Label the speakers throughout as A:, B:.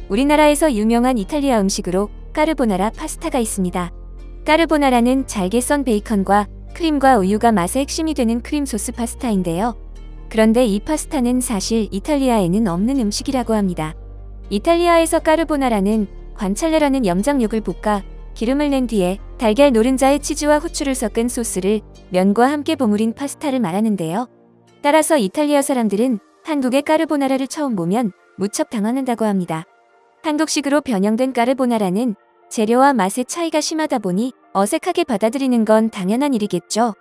A: 우리나라에서 유명한 이탈리아 음식으로 까르보나라 파스타가 있습니다. 까르보나라는 잘게 썬 베이컨과 크림과 우유가 맛의 핵심이 되는 크림 소스 파스타인데요. 그런데 이 파스타는 사실 이탈리아에는 없는 음식이라고 합니다. 이탈리아에서 까르보나라는 관찰레라는 염장육을 볶아 기름을 낸 뒤에 달걀 노른자에 치즈와 후추를 섞은 소스를 면과 함께 버무린 파스타를 말하는데요. 따라서 이탈리아 사람들은 한국의 까르보나라를 처음 보면 무척 당황한다고 합니다. 한국식으로 변형된 까르보나라는 재료와 맛의 차이가 심하다 보니 어색하게 받아들이는 건 당연한 일이겠죠.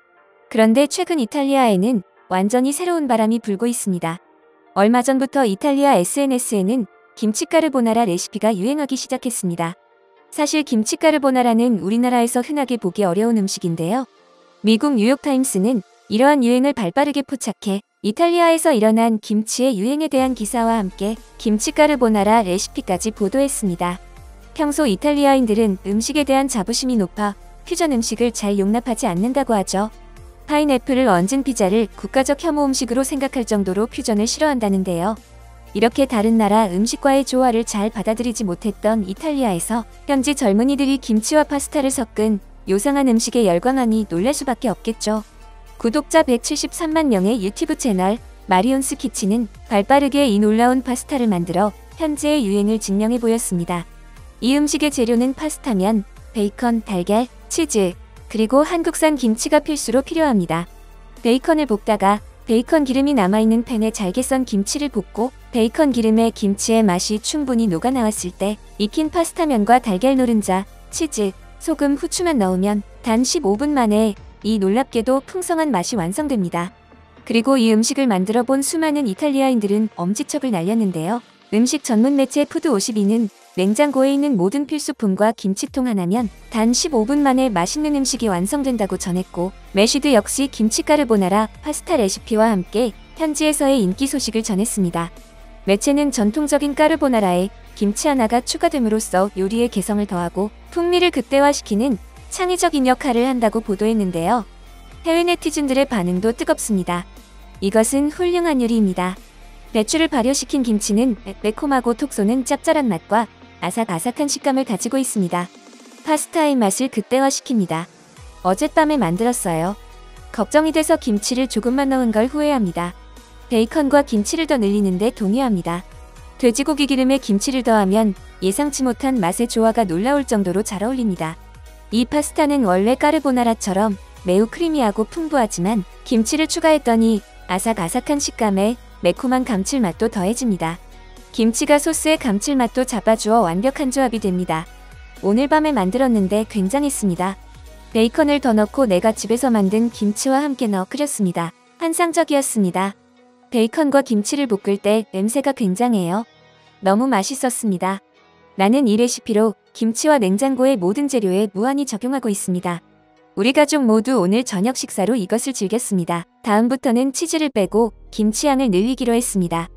A: 그런데 최근 이탈리아에는 완전히 새로운 바람이 불고 있습니다. 얼마 전부터 이탈리아 SNS에는 김치 까르보나라 레시피가 유행하기 시작했습니다. 사실 김치 까르보나라는 우리나라에서 흔하게 보기 어려운 음식인데요. 미국 뉴욕타임스는 이러한 유행을 발빠르게 포착해 이탈리아에서 일어난 김치의 유행에 대한 기사와 함께 김치 까르보나라 레시피까지 보도했습니다. 평소 이탈리아인들은 음식에 대한 자부심이 높아 퓨전 음식을 잘 용납하지 않는다고 하죠. 파인애플을 얹은 피자를 국가적 혐오 음식으로 생각할 정도로 퓨전을 싫어한다는데요. 이렇게 다른 나라 음식과의 조화를 잘 받아들이지 못했던 이탈리아에서 현지 젊은이들이 김치와 파스타를 섞은 요상한 음식에 열광하니 놀랄 수밖에 없겠죠. 구독자 173만 명의 유튜브 채널 마리온스 키친은 발빠르게 이 놀라운 파스타를 만들어 현재의 유행을 증명해 보였습니다. 이 음식의 재료는 파스타면, 베이컨, 달걀, 치즈, 그리고 한국산 김치가 필수로 필요합니다. 베이컨을 볶다가 베이컨 기름이 남아있는 팬에 잘게 썬 김치를 볶고 베이컨 기름에 김치의 맛이 충분히 녹아나왔을 때 익힌 파스타면과 달걀 노른자, 치즈, 소금, 후추만 넣으면 단 15분 만에 이 놀랍게도 풍성한 맛이 완성됩니다. 그리고 이 음식을 만들어 본 수많은 이탈리아인들은 엄지척을 날렸는데요. 음식 전문 매체 푸드52는 냉장고에 있는 모든 필수품과 김치통 하나면 단 15분 만에 맛있는 음식이 완성된다고 전했고, 메시드 역시 김치 까르보나라 파스타 레시피와 함께 현지에서의 인기 소식을 전했습니다. 매체는 전통적인 까르보나라에 김치 하나가 추가됨으로써 요리의 개성을 더하고 풍미를 극대화시키는 창의적인 역할을 한다고 보도했는데요. 해외 네티즌들의 반응도 뜨겁습니다. 이것은 훌륭한 요리입니다. 배추를 발효시킨 김치는 매콤하고 톡 쏘는 짭짤한 맛과 아삭아삭한 식감을 가지고 있습니다. 파스타의 맛을 극대화시킵니다. 어젯밤에 만들었어요. 걱정이 돼서 김치를 조금만 넣은 걸 후회합니다. 베이컨과 김치를 더 늘리는데 동의합니다. 돼지고기 기름에 김치를 더하면 예상치 못한 맛의 조화가 놀라울 정도로 잘 어울립니다. 이 파스타는 원래 까르보나라처럼 매우 크리미하고 풍부하지만 김치를 추가했더니 아삭아삭한 식감에 매콤한 감칠맛도 더해집니다. 김치가 소스의 감칠맛도 잡아주어 완벽한 조합이 됩니다. 오늘 밤에 만들었는데 굉장했습니다. 베이컨을 더 넣고 내가 집에서 만든 김치와 함께 넣어 끓였습니다. 환상적이었습니다. 베이컨과 김치를 볶을 때 냄새가 굉장해요. 너무 맛있었습니다. 나는 이 레시피로 김치와 냉장고의 모든 재료에 무한히 적용하고 있습니다. 우리 가족 모두 오늘 저녁 식사로 이것을 즐겼습니다. 다음부터는 치즈를 빼고 김치 양을 늘리기로 했습니다.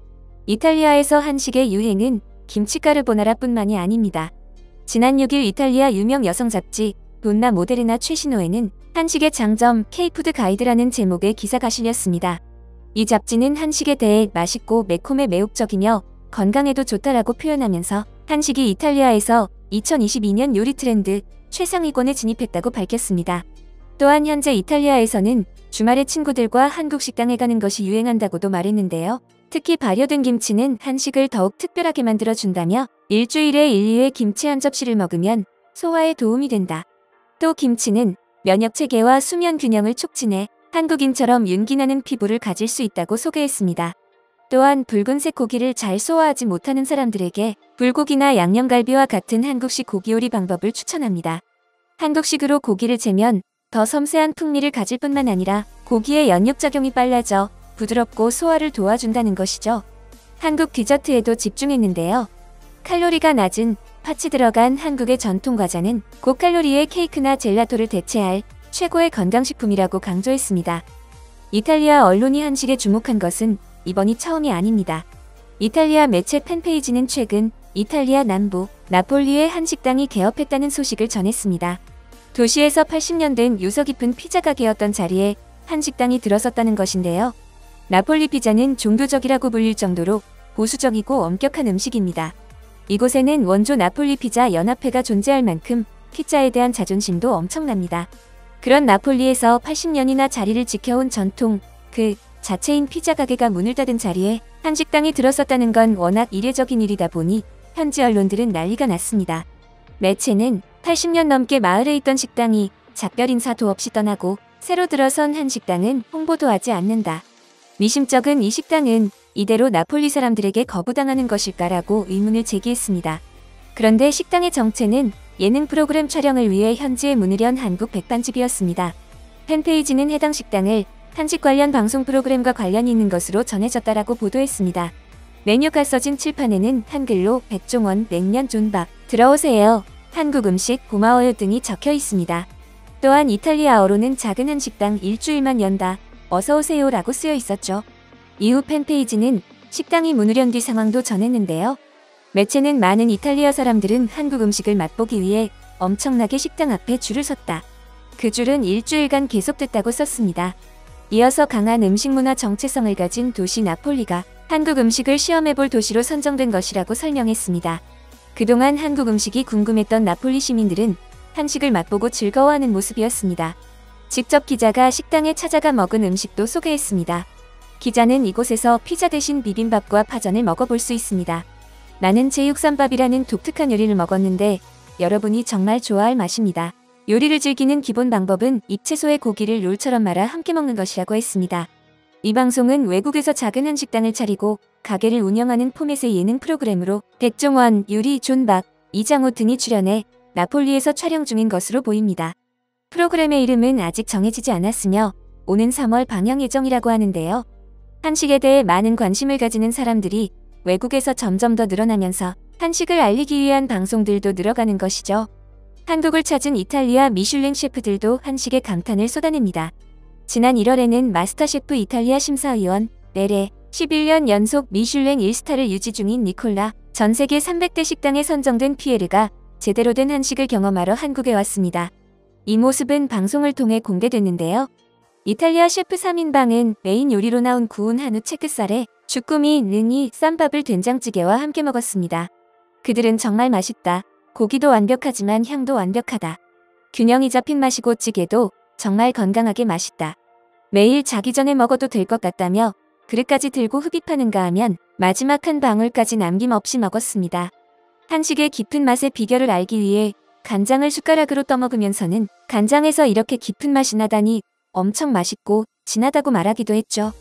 A: 이탈리아에서 한식의 유행은 김치 까르보나라뿐만이 아닙니다. 지난 6일 이탈리아 유명 여성 잡지 돈나 모데르나 최신호에는 한식의 장점 K푸드 가이드라는 제목의 기사가 실렸습니다. 이 잡지는 한식에 대해 맛있고 매콤해 매혹적이며 건강에도 좋다라고 표현하면서 한식이 이탈리아에서 2022년 요리 트렌드 최상위권에 진입했다고 밝혔습니다. 또한 현재 이탈리아에서는 주말에 친구들과 한국 식당에 가는 것이 유행한다고도 말했는데요. 특히 발효된 김치는 한식을 더욱 특별하게 만들어준다며 일주일에 1~2회 김치 한 접시를 먹으면 소화에 도움이 된다. 또 김치는 면역체계와 수면 균형을 촉진해 한국인처럼 윤기나는 피부를 가질 수 있다고 소개했습니다. 또한 붉은색 고기를 잘 소화하지 못하는 사람들에게 불고기나 양념갈비와 같은 한국식 고기 요리 방법을 추천합니다. 한국식으로 고기를 재면 더 섬세한 풍미를 가질 뿐만 아니라 고기의 연육작용이 빨라져 부드럽고 소화를 도와준다는 것이죠. 한국 디저트에도 집중했는데요. 칼로리가 낮은 팥이 들어간 한국의 전통 과자는 고칼로리의 케이크나 젤라토를 대체할 최고의 건강식품이라고 강조했습니다. 이탈리아 언론이 한식에 주목한 것은 이번이 처음이 아닙니다. 이탈리아 매체 팬페이지는 최근 이탈리아 남부 나폴리의 한 식당이 개업했다는 소식을 전했습니다. 도시에서 80년 된 유서 깊은 피자 가게였던 자리에 한 식당이 들어섰다는 것인데요. 나폴리 피자는 종교적이라고 불릴 정도로 보수적이고 엄격한 음식입니다. 이곳에는 원조 나폴리 피자 연합회가 존재할 만큼 피자에 대한 자존심도 엄청납니다. 그런 나폴리에서 80년이나 자리를 지켜온 전통 그 자체인 피자 가게가 문을 닫은 자리에 한식당이 들어섰다는 건 워낙 이례적인 일이다 보니 현지 언론들은 난리가 났습니다. 매체는 80년 넘게 마을에 있던 식당이 작별 인사도 없이 떠나고 새로 들어선 한식당은 홍보도 하지 않는다. 미심쩍은 이 식당은 이대로 나폴리 사람들에게 거부당하는 것일까라고 의문을 제기했습니다. 그런데 식당의 정체는 예능 프로그램 촬영을 위해 현지에 문을 연 한국 백반집이었습니다. 팬페이지는 해당 식당을 한식 관련 방송 프로그램과 관련이 있는 것으로 전해졌다라고 보도했습니다. 메뉴가 써진 칠판에는 한글로 백종원 냉면 존밥, 들어오세요, 한국 음식 고마워요 등이 적혀 있습니다. 또한 이탈리아어로는 작은 한식당 일주일만 연다, 어서오세요 라고 쓰여 있었죠. 이후 팬페이지는 식당이 문을 연 뒤 상황도 전했는데요. 매체는 많은 이탈리아 사람들은 한국 음식을 맛보기 위해 엄청나게 식당 앞에 줄을 섰다. 그 줄은 일주일간 계속됐다고 썼습니다. 이어서 강한 음식 문화 정체성을 가진 도시 나폴리가 한국 음식을 시험해볼 도시로 선정된 것이라고 설명했습니다. 그동안 한국 음식이 궁금했던 나폴리 시민들은 한식을 맛보고 즐거워하는 모습이었습니다. 직접 기자가 식당에 찾아가 먹은 음식도 소개했습니다. 기자는 이곳에서 피자 대신 비빔밥과 파전을 먹어볼 수 있습니다. 나는 제육쌈밥이라는 독특한 요리를 먹었는데 여러분이 정말 좋아할 맛입니다. 요리를 즐기는 기본 방법은 잎채소에 고기를 롤처럼 말아 함께 먹는 것이라고 했습니다. 이 방송은 외국에서 작은 한식당을 차리고 가게를 운영하는 포맷의 예능 프로그램으로 백종원, 유리, 존박, 이장호 등이 출연해 나폴리에서 촬영 중인 것으로 보입니다. 프로그램의 이름은 아직 정해지지 않았으며 오는 3월 방영 예정이라고 하는데요. 한식에 대해 많은 관심을 가지는 사람들이 외국에서 점점 더 늘어나면서 한식을 알리기 위한 방송들도 늘어가는 것이죠. 한국을 찾은 이탈리아 미슐랭 셰프들도 한식에 감탄을 쏟아냅니다. 지난 1월에는 마스터셰프 이탈리아 심사위원 레레, 11년 연속 미슐랭 1스타를 유지 중인 니콜라, 전 세계 300대 식당에 선정된 피에르가 제대로 된 한식을 경험하러 한국에 왔습니다. 이 모습은 방송을 통해 공개됐는데요. 이탈리아 셰프 3인방은 메인 요리로 나온 구운 한우 체크살에 주꾸미, 능이, 쌈밥을 된장찌개와 함께 먹었습니다. 그들은 정말 맛있다. 고기도 완벽하지만 향도 완벽하다. 균형이 잡힌 맛이고 찌개도 정말 건강하게 맛있다. 매일 자기 전에 먹어도 될 것 같다며 그릇까지 들고 흡입하는가 하면 마지막 한 방울까지 남김없이 먹었습니다. 한식의 깊은 맛의 비결을 알기 위해 간장을 숟가락으로 떠먹으면서는 간장에서 이렇게 깊은 맛이 나다니 엄청 맛있고 진하다고 말하기도 했죠.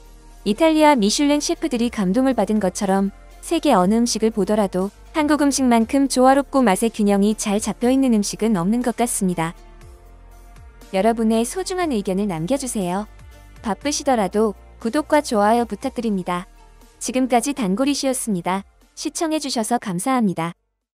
A: 이탈리아 미슐랭 셰프들이 감동을 받은 것처럼 세계 어느 음식을 보더라도 한국 음식만큼 조화롭고 맛의 균형이 잘 잡혀있는 음식은 없는 것 같습니다. 여러분의 소중한 의견을 남겨주세요. 바쁘시더라도 구독과 좋아요 부탁드립니다. 지금까지 단골이시였습니다. 시청해주셔서 감사합니다.